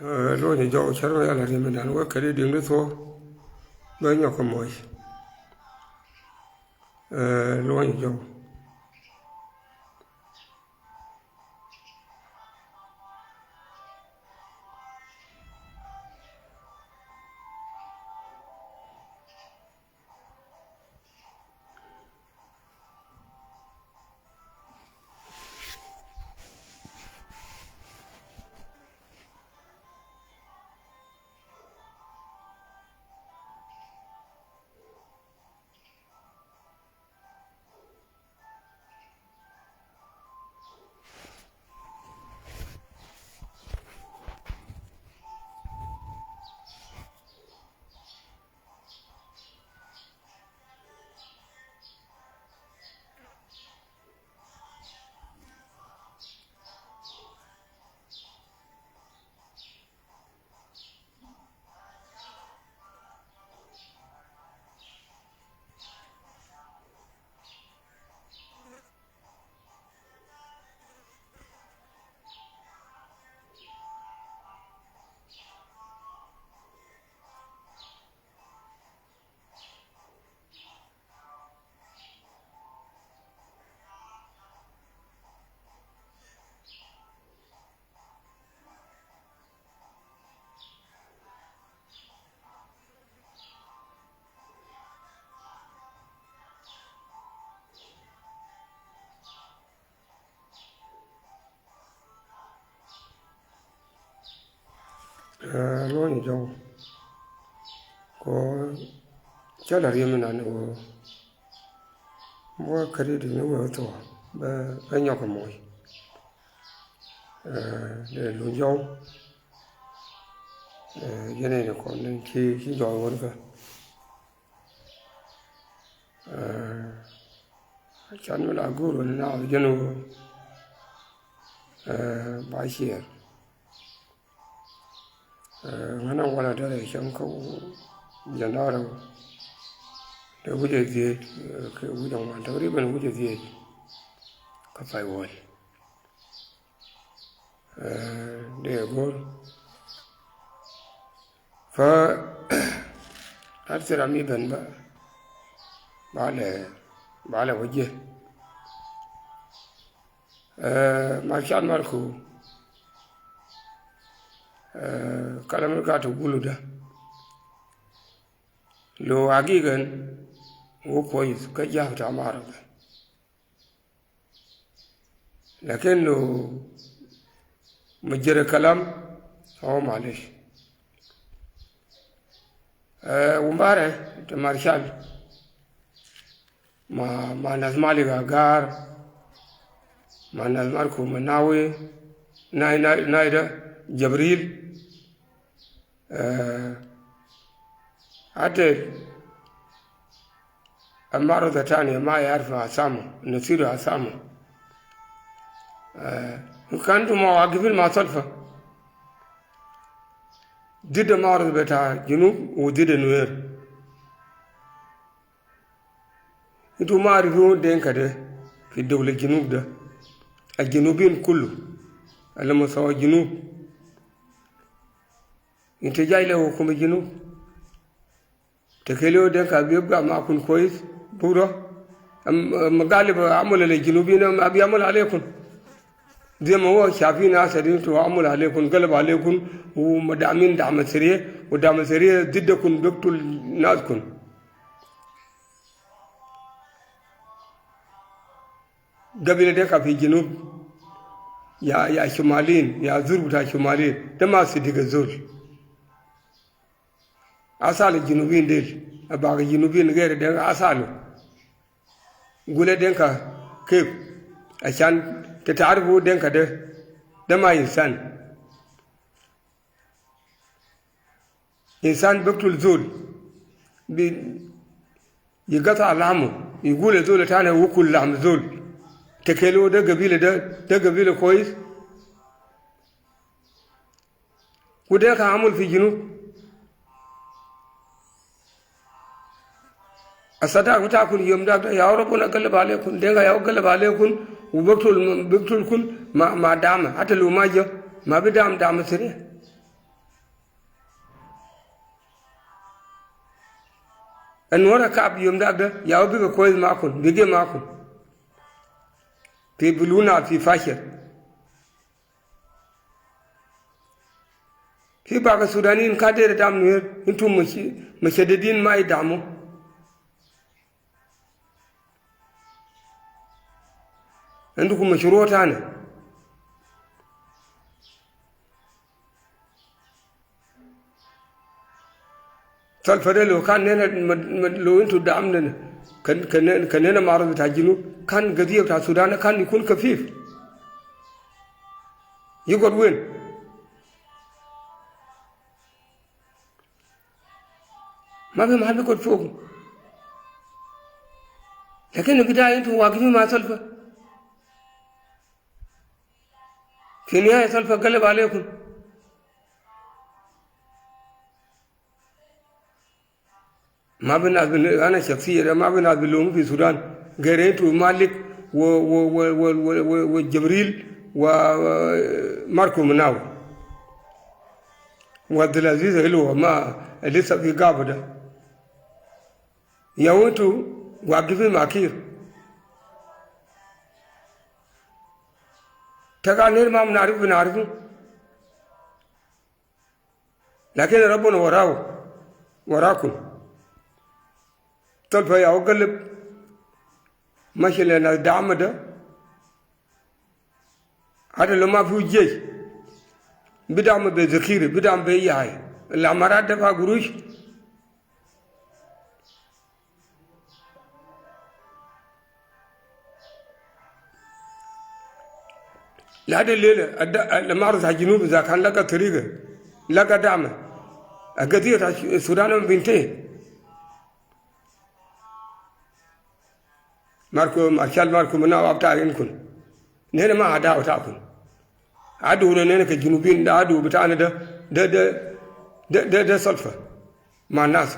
lo ni jo charo ya la ri me dan wa kari ding de so ba nya ko mo lo ni jo lo ni jo ko cha la ri me dan wo wa kari ding wo to ba nya ko mo le lu jo ye ne ko nen ki jo wo ka chan la gu ro na ye no ba xie ngana wala da shan ko janara da wuje je ke wujan wa da riban wuje je ka fai wal de gor fa arsira mi ban ba le wuje ma shan marku kalamar ka ta gulu da lo agigan wo pois ka ja ta mara lakin lo mujra kalam هو معلش ومبارح مارشال ما ناس مالي غار ما ناس ماركو مناوي نايدا جبريل حتى المعرض الثاني ما يعرف أسامه نصير أسامه كانوا مواقفين مع صلفة ضد المعرض بتاع جنوب وضد نوير انتوا ما عارفين دينك ده في الدولة الجنوب ده الجنوبين كله على مستوى الجنوب انت جاي له حكومة الجنوب تكليو دينك بيبقى معكم كويس بورا مغالب عمل للجنوبيين ما بيعمل عليكم زي ما هو شايفين ناس انتوا عمل عليكم قلب عليكم ومدعمين دعم سريع ودعم سريع ضدكم بيقتل ناسكم قبل ذلك في الجنوب يا شمالين يا زور بتاع شمالين ده ما صدق الزول أصل الجنوبيين ديل باقي الجنوبيين غير ده أصله قول دينك كيف عشان تتعرفوا دينك ده ما إنسان بيقتل زول يقطع لحمه يقول الزول تاني وكل لحم زول تكيلو ده قبيلة ده قبيلة كويس وده كعمل في الجنوب الصداق بتاعكم يوم ده يا ربنا قلب عليكم ده يا قلب عليكم وبقتلكم ما دام حتى لو ما جاء ما بدام دام سريع النورة كعب يوم ده يا أبي كويس معكم بيجي معكم في بلونا في فاشر في بعض السودانيين كادر دام نير انتم مشددين ما يدعموا عندكم مشروع ثاني فالفرق لو كان هنا لو انتم دعمنا كان هنا معرض بتاع الجنوب كان قضيه بتاع السودان كان يكون كفيف يقعد وين؟ ما في محل يقعد فوق لكن البدايه انتم واقفين مع سلفه في النهايه سلفه قلب عليكم ما بناس انا شخصيا ما بناس بلوم في السودان غير انتم مالك وجبريل وماركو مناو وعبد العزيز هلو ما لسه في قابه ده يا انتم واقفين مع كير تقال ما بنعرفه لكن ربنا وراكم طلب يا وقلب ماشي لنا الدعم ده هذا لو ما في جيش بدعم بذخيره بدعم بيهاي العمارات دفع قروش لهذا الليله لما عرض على الجنوب اذا كان لقى طريقه لقى دعم قضيه السودان بنتين مارشال ماركو منا بتاعينكم نحن ما عداوة تاعكم عدونا نحن كجنوبيين ده عدو بتاعنا ده صلفة مع الناس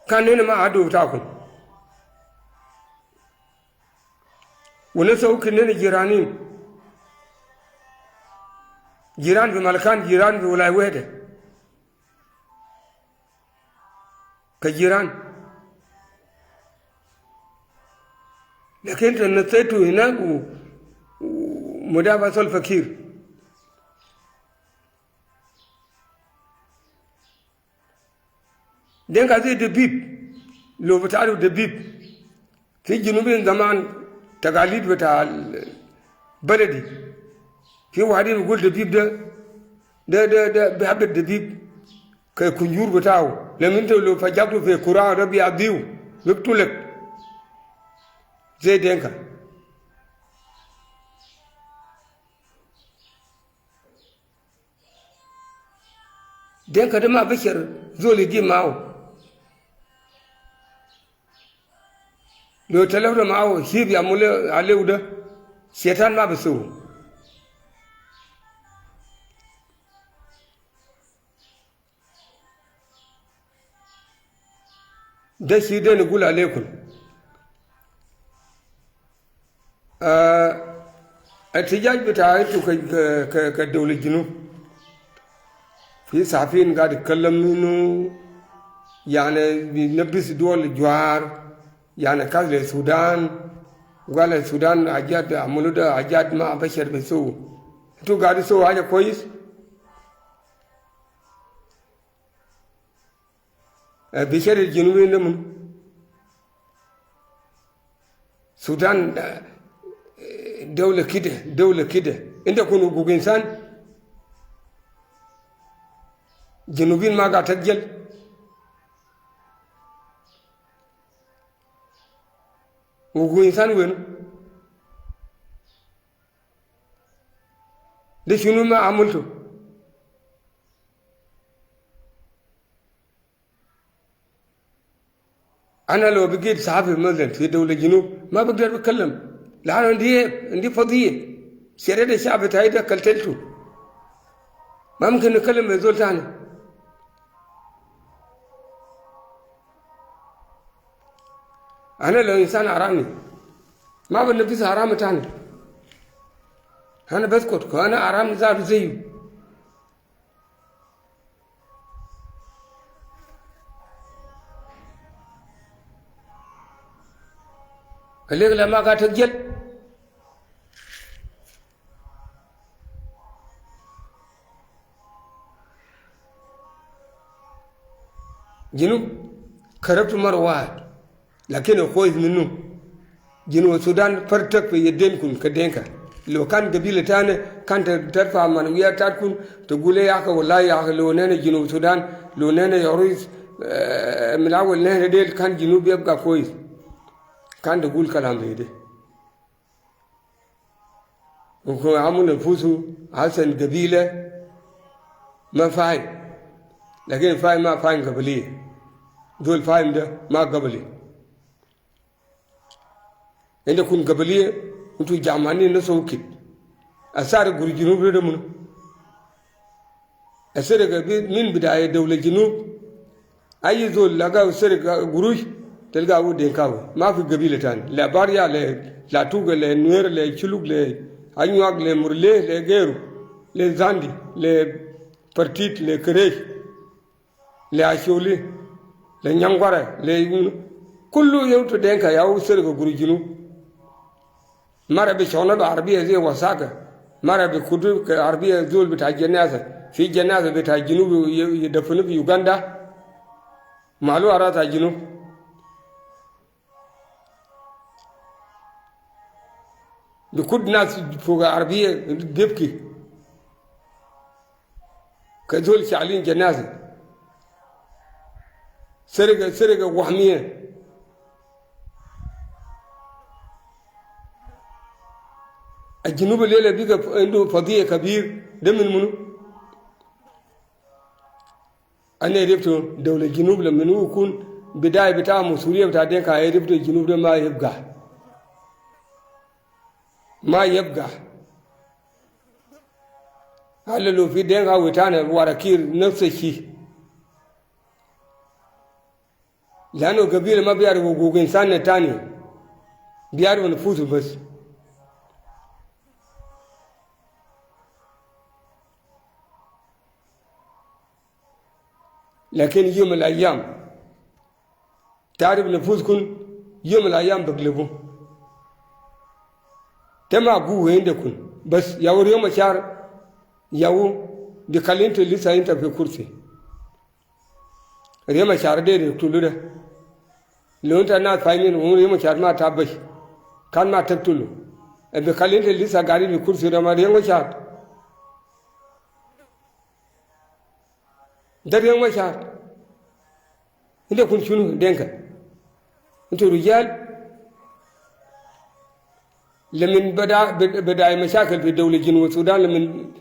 كان نحن ما عدو بتاعكم ونسوا كننا جيرانين جيران في ملكان جيران في ولاية واحدة كجيران لكن انت نسيتوا هناك ومدافع الفقير دين قاعد دبيب لو بتعرف دبيب في جنوب زمان تقاليد بتاع بلدي في واحد يقول دبيب ده بيحب الدبيب ككنجور بتاعه لما انت لو فجأته في قرآن ربي عديو بيقتلك زي دينكا دينكا ده ما بشر زول يجي معه لو تلفنا معه شيب يعمل عليه ده شيطان ما بيسوه ده شيء ده نقول عليكم الاحتجاج بتاعته كدولة الجنوب في صحفيين قاعد يتكلم انه يعني بينبس دول الجوار يعني كاس للسودان وقال السودان حاجات عملوا ده حاجات ما بشر بيسووا انتوا قاعد تسووا حاجة كويس بشر الجنوبيين ده من السودان دولة كده انت كنوا حقوق انسان جنوبيين ما قاعد تسجل حقوق انسان وين ده شنو ما عملته أنا لو بقيت صحافي مثلا في دولة الجنوب ما بقدر أتكلم لأن عندي فضية شريط الشعب بتاعي ده كلتلته ما ممكن نتكلم بزول ثاني أنا لو إنسان حرامي ما بنلبس حرام ثاني أنا بسكت أنا حرام زاد زيه اللي لما قاعد تجل جنوب خربت مرة واحد لكن كويس منه جنوب السودان فرتك في يدينكم كدينك لو كان قبيلة تانية كانت ترفع معنويات تاعتكم تقول يا أخي والله يا أخي لو نحن جنوب السودان لو نحن يعريس من الأول نحن ديل كان جنوب يبقى كويس كان تقول كلام زي ده وكانوا عملوا نفوسه حسن قبيلة ما فاهم لكن فاهم ما فاهم قبلية دول فاهم ده ما قبلي عندكم قبلية انتوا جامعين نسوا كده أسار قري جنوب ده منو أسرق من بداية دولة جنوب أي زول لقى سرق قروش تلقى هو دينكاو ما في قبيلة تاني لا باريا لا توغا لا نوير لا تشلوك لا أنيواك لا مرلي لا غيرو لا زاندي لا فرتيت لا كريش لا أشولي لا نيانغوارا لا كله يوم تدينكا ياو سرق قروش جنوب مرة بشغلة عربية زي وساكة مرة بكتب عربية زول بتاع جنازة في جنازة بتاع جنوب يدفنوا في يوغندا معلو أراد جنوب بكل ناس فوق عربية بيبكي كزول شعلين جنازة سرقة وهمية الجنوب الليلة بيقى عنده فضية كبير ده من منو؟ أنا عرفت دولة الجنوب لما هو يكون بداية بتاع مسؤولية بتاع دينك عرفت الجنوب ده ما يبقى هلا لو في دينك وتانا وراكير نفس الشيء لأنه قبيلة ما بيعرفوا حقوق إنسان تاني بيعرفوا نفوسه بس لكن يوم من الأيام تعرف نفوسكم يوم من الأيام بقلبوا تما قوة عندكم بس ياو يوم الشهر ياو بخلينت لسه أنت في كرسي يوم الشهر ده يقتلوا ده لو أنت ناس فاهمين يوم الشهر ما تابش كان ما تقتلوا بخلينت لسه قاعد في كرسي ده ما يوم الشهر ده يوم الشهر انت كنت شنو دينك انتوا رجال لمن بدا مشاكل في دولة جنوب السودان لمن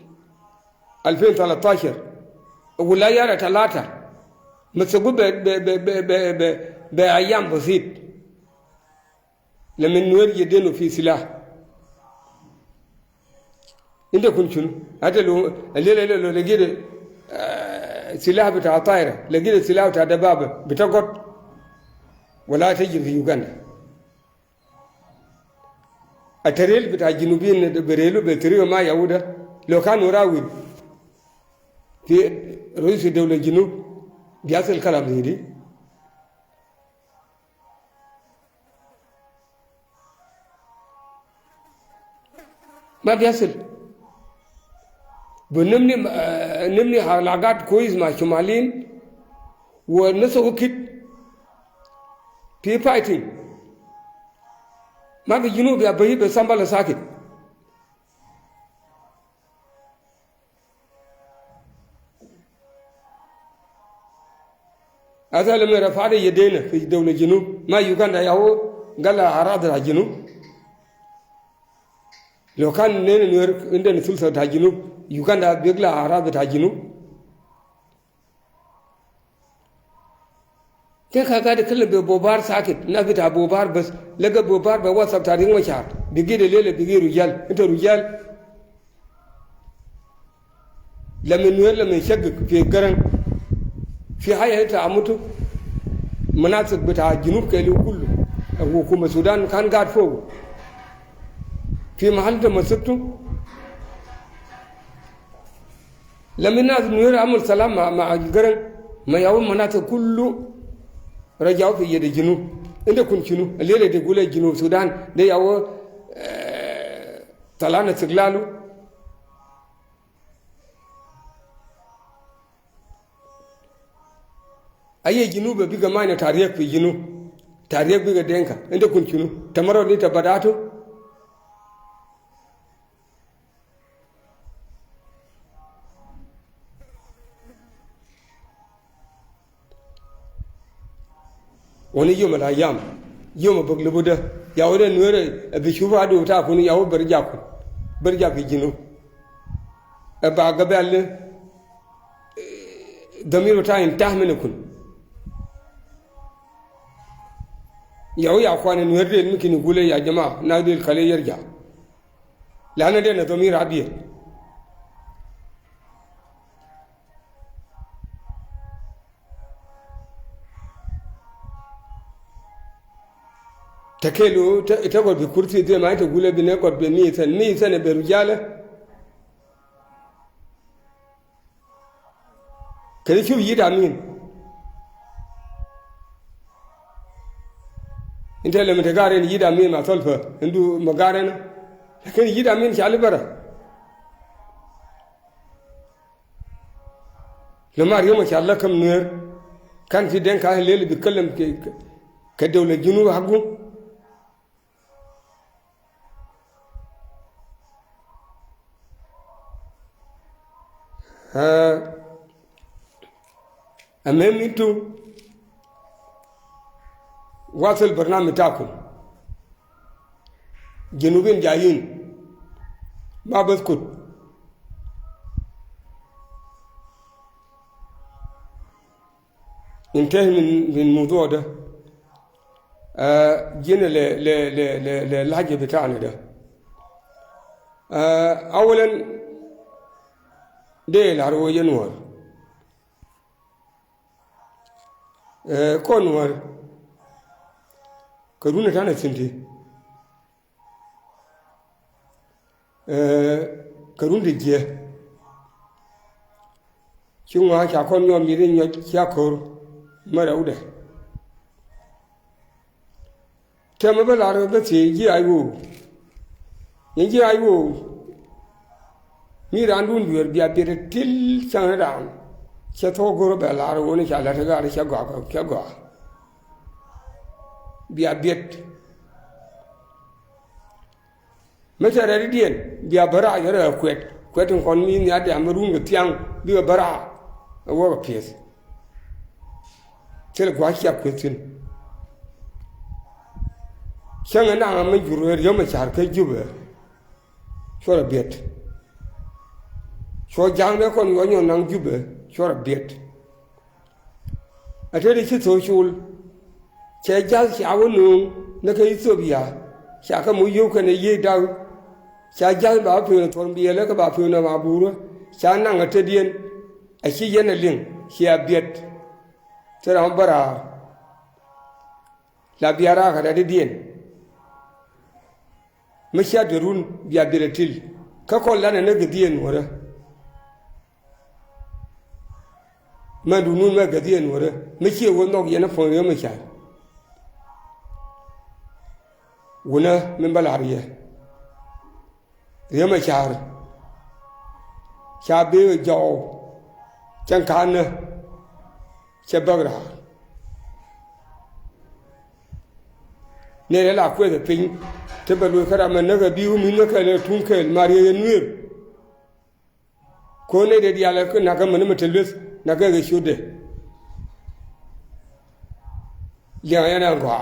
2013 ولايات ثلاثة مسكوا بأيام بسيط لمن نور يدينوا في سلاح انت كنت شنو هذا لو لقيت سلاح بتاع طائرة لقيت سلاح بتاع دبابة بتقعد ولا تجي في يوغندا التريل بتاع الجنوبيين بريلو بتريو ما يعوده لو كانوا راود في رئيس دولة الجنوب بيصل كلام زي دي ما بيصل بنبني علاقات كويس مع الشماليين ونسوا كده في فايتين ما في جنوب يا بهي بسامبل ساكت هذا لما رفعنا يدينا في دولة الجنوب ما يوغندا ياهو قال أراضي الجنوب لو كان عندنا سلطة بتاع الجنوب يوغندا بيقلع أراضي بتاع الجنوب كيف قاعد يتكلم ببوبار ساكت الناس بتاع بوبار بس لقى بوبار بوصف تاريخ مشاعر بيجي الليلة بيجي رجال انت رجال لما يشقق في قرن في حاجة انت عمته مناطق بتاع الجنوب كله كله حكومة السودان كان قاعد فوق في محل ده مسكته لما الناس نوير عمل سلام مع القرن ما يعود مناطق كله رجعوا في يد الجنوب inda kun kinu lele de gule Junub Sudan de yawo talana siglalu aye Junub biga mana tariyak fi Junub tariyak biga denka inda kun kinu tamaro ni tabadato wani yom al-ayam yom baglubuda yawo da nuere bi shufa do ta kun yawo barja fi Junub ba gabal damiro ta intah minkum yawo ya kwana nuere miki gule ya jama'a na dil kale yarja lana da na damir abiya takelo ta god bi kurti de ma ta gule bi ne god bi ni san be rujala kare shi yi da min inta le mata gare ni yi da min ma tolfa indu magare na lakin yi da min shi albara lamar yoma sha Allah kam nuer kan fi den ka lele bi kallam ke dawla Junub hagu أماميتو واصل البرنامج تاعكم جنوبين جايين ما بسكت انتهي من الموضوع ده جينا للحاجة بتاعنا ده أولا ده العروة ينور كونور كرونا تانا سنتي كرون دجيه شو ما شاكون يوم يرين يشاكور مرة وده تما بالعربة بس يجي أيوه ميراندون بير بير تل شانران شتو غور بالعربة ونشالة تجاري شجوا بيت مثلا رديان برا يرى كويت نكون مين يادي أمرون بتيان برا هو بيس تل قاشي أبكتين شان أنا ما يجرو يوم شهر كجوبه شو بيت شو جانب كون يونيو نان جوبه شو بيت أتاري شيء سوشيال شيء جالس شاونون نكاي سوبيا شاكا ميو كنا يداو شاء جالس بافيون ثورم بيلا كبافيون ما بورو شاء نان أتدين أشي ينالين شيء بيت ترى برا لا بيارا كذا دين مشى درون بيابيرتيل كقول لنا نقدين ورا ما دونون ما قدين ورا مشى ونوك ينفون يوم مشى ونا من بالعرية يوم مشى شابي جاو كان كانه شبغرا نيل لا كوي بين تبلو كرام نغا بيو من نكا تونكل ماريا نوير كوني دي ديالا كو نغا من متلوس نغا غشوده يا انا غوا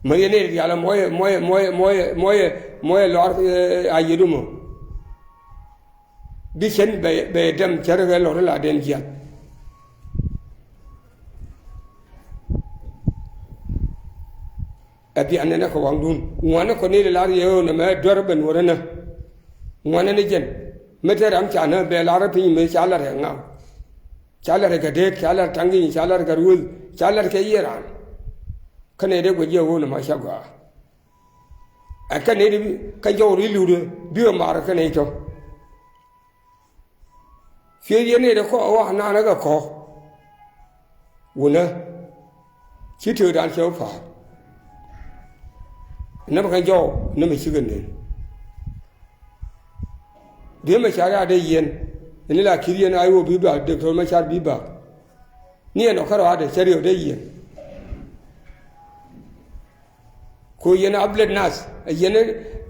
ماريا نيل ديالا موي لور ايدومو بيشن بيدم شرغ لور لا دين جيا أبي أنا نكوان دون وانا كوني للاريو نما دربن ورنا وانا نجن متى رام كأنا بالعربي مش على رهنا على ركدت على تانجي على ركروز على ركيران كان يدك وجيه هو نما شقوا أكان يدي كجوري لوده بيو مارا كان يتو في يني دكوا أوه أنا كوا ونا chỉ thừa đàn chéo phá nó mà cái gió nó mới chỉ gần đến đứa mà trả ra đây yên nên là khi yên ai vô bị bà được thôi mà trả bị bà nia nó khá là để trả điều đây yên cô yên áp lực nas yên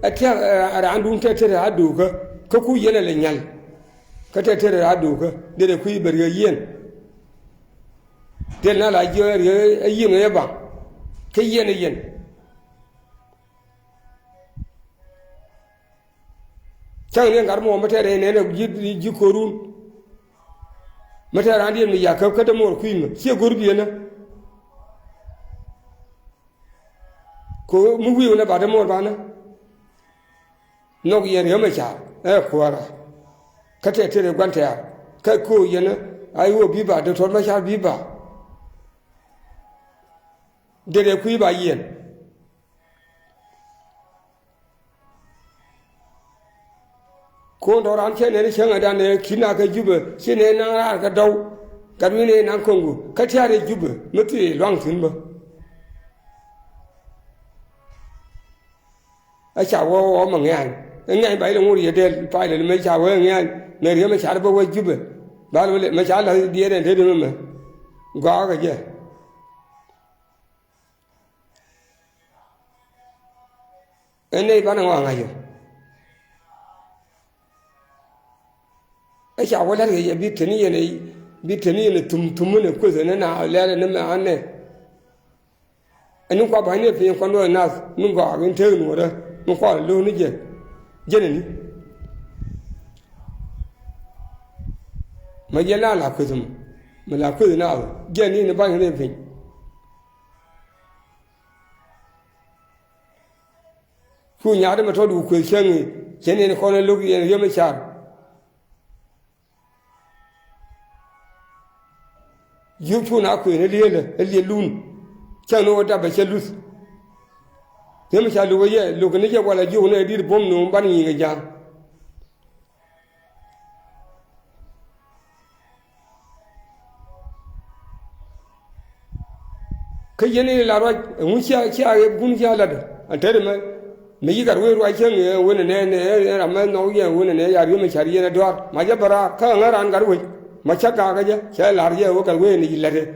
ở theo ở anh đúng theo theo đủ cơ có cô yên là nhảy cái theo theo đủ cơ để được quy bờ yên đến là giờ yên người bằng cái yên chẳng nên cả một mặt này là chỉ corun mặt này anh đi mình giả khâu cái đó một khi mà chưa có gì nữa cô muốn quý nó bảo đó một bạn nữa nó cái gì mà chả khoa ra cái thế quan trọng cái cô gì nữa ai vô bị bà được thôi mà chả bị bà để quý bà yên con đó anh xem này xem ở đây này khi nào cái giúp xem này năng ra cái đâu cái này năng không có cái thứ này giúp mất thì loang thun mà ở chào mà nghe bảy là ngồi ở đây phải là mấy chào nghe này thì mấy chào nó bao giúp bao nhiêu mấy chào là đi đây thế được mà gõ cái gì anh này bán hàng ngày rồi ấy chào cái gì biết thế này thum này có gì nữa nào lấy nó mà anh này anh nó qua bài này thì con đôi nas nó gọi cái thứ nữa đó nó qua luôn nữa chứ dân này mà dân nào là cái gì mà là cái gì nào dân này nó bao nhiêu tiền khu nhà đó mà thôi đủ quyền xem thì dân này nó còn lúc gì nó mới chả yêu chu nào quyền nó liền luôn chẳng nó đã bị chết luôn thế mà sao lúc cái này cho qua là yêu này đi bom nó bắn gì cái gì cái gì này là rồi muốn chia là anh thấy mà mấy cái rồi rồi chơi người quên này làm mấy nói gì quên này giờ mà chả đi ra đó mà giờ bara cái ngar ăn cái rồi mà chắc cái gì sẽ làm gì ở cái quên này là thế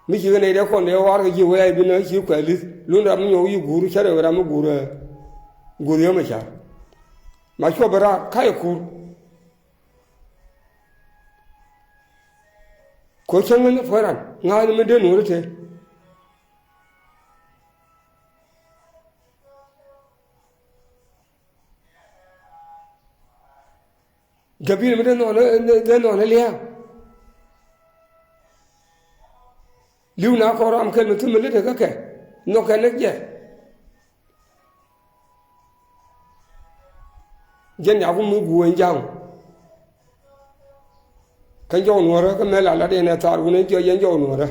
mấy cái này đó còn đều vào cái gì vậy bên nó chịu cái luôn làm nhiều cái guru chả được làm guru mà chả mà cho bara cái cũ có chẳng nó phải rằng ngay nó mới đến nữa thế Gabir mới đến nó lia lưu nào có làm cái mình lấy được cái nó cái này gì dân nhà cũng muốn buồn chăng cái chỗ nữa đó cái mẹ là đây này thà uống cho dân chỗ nữa đó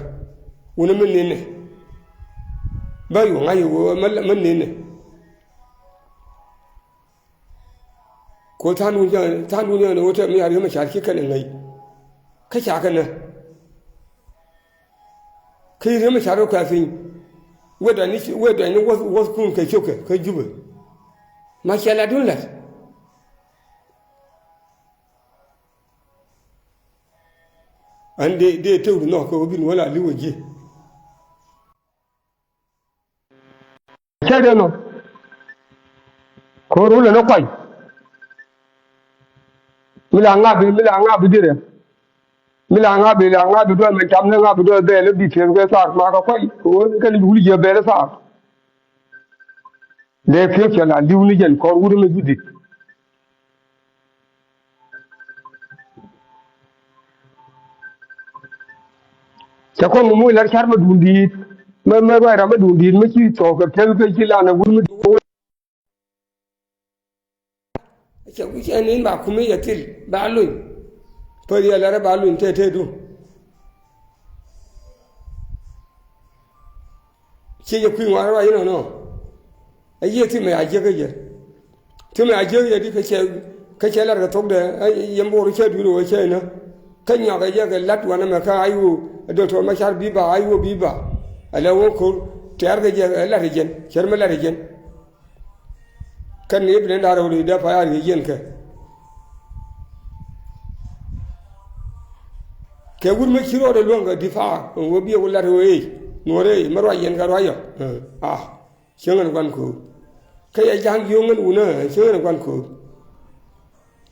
uống mình nín này bao nhiêu ngày mình nín này cô than nuôi nó thế mới mà chả cái này cái chả cái này khi thế mà chả đâu cái gì quét đây nó was kun cái chỗ cái giúp mà chả là đúng là anh để trâu nó có bin wala liwo ji chả đâu nó có rồi nó quay milanga bi dire milanga bi do men tam nga bi do be le bi chen ke sa ma ko ko ke li wuli je be le sa le ke che la li wuli jen ko wuri me judi cha ko mu lar char ma dundi ma ba ra ma dundi ma ci to ko tel ke ci la na wuri me cha ku che nin ba kuma ya til ba lu pari ala ra ba lu te du che ya ku wa ra yin no ai ye ti me a je ke je ti me a je ye di ke che la ga tok de yem bo ru che du ro che na ka nya ga je ga lat wa na ma ka ayu do to ma char bi ba ayu bi ba ala wo ko tiar ga je la regen cherma la regen kan ibn ndara wuri da fa ya regen ke wurma kiro da longa difa wo biye wala rewe nore marwa yen ga royo shengan kwan ko kai ya jang yongan una shengan kwan ko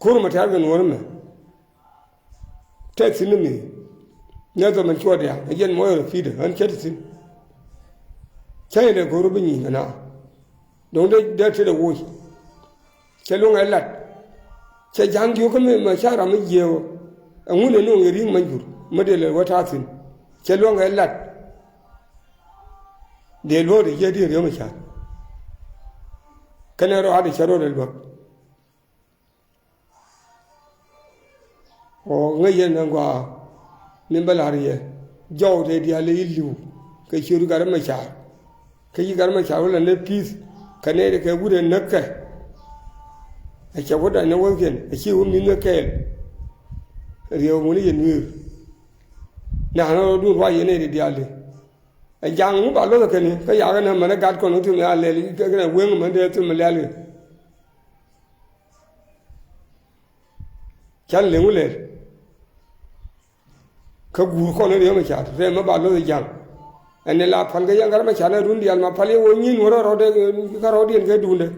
kurma tar ga norma taxi nimi na zaman chodia yen moyo fida an chetsin kai da goro binyi na don da ta da woyi ke longa lat ke jang yo kan ma shara mu jewo an wune no ngiri manjur modele wata tin ke longa lat de lo de yedi re ma sha kana ro hadi sharo del bak o ngayen ngwa nimbalariye jaw de dia le ilu ke shiru gar ma sha ke yi gar ma sha wala ne peace kane de ke gure nakka a ke wada ne wogen a ke wumi ne kel riyo muni yen mir na no du wa yene de dia le a jang mu ba lo ke ni ke ya ga na mana gat ko no tu me ale ke na wen ma de tu me le kan le mu le ka gu ko ne riyo ma sha re ma ba lo jang ane la pal ga yang gar ma sha na run dial ma pale wo nyin woro ro de ka ro dien ke dunde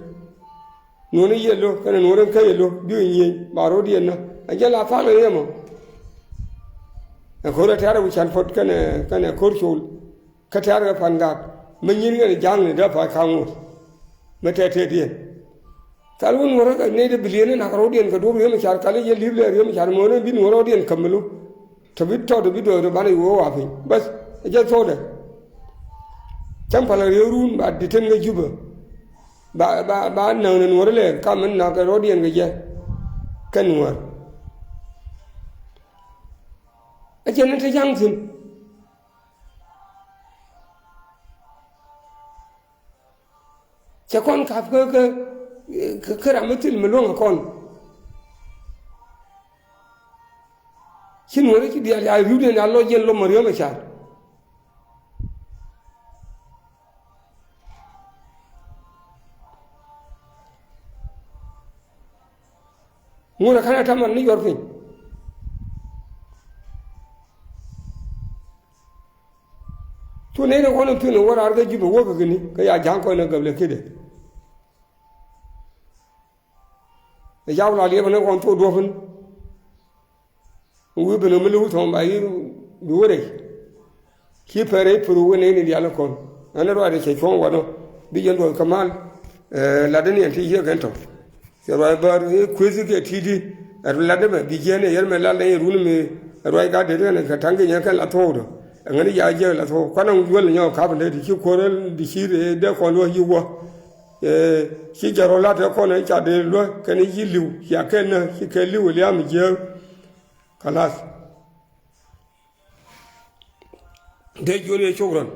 noni yello kana noren ka yello bi nyi ba ro dien na anje la fa le yemo ko ra tara wu chan fot kana kor chul ka tara fan ga ma nyin ga jang ne da fa ka ngur ma te dien tal won woro ka ne de bilien na ro dien ka do yemo char kale ye lible yemo char mo ne bin woro dien kamalu to bi to bi do ba ne wo wa fi bas je to de cham pala run ba diten ga juba ba nang nuor le kam na ka rodien ga je kan nuor a chen ta yang tin cha kon ka ka ramatil melong kon chin nuor ki dia ya rude na lo jen lo mario ma cha ngora kana taman ni yorfin to ne ko no tun wara arga jibo woga gani ka ya jang ko na gable kide ya wala le bana ko to do fun wu bana melu to ba yi duwore ki pare puru ne ni ya la kon ana ro ade ke kon wano bi yendo kamal la dani anti je ganto serwai bar kwezi ke tidi arulade be bijene yerme lalle runu me roi ga de ne ka tangi nya kan la todo ngani ya je la to kana ngol nya ka bande di ki korel di shire de ko lo yiwo ki jaro la de ko ne cha de lo kan yi liu ya ken ki ke liu le am je kalas de jore chogran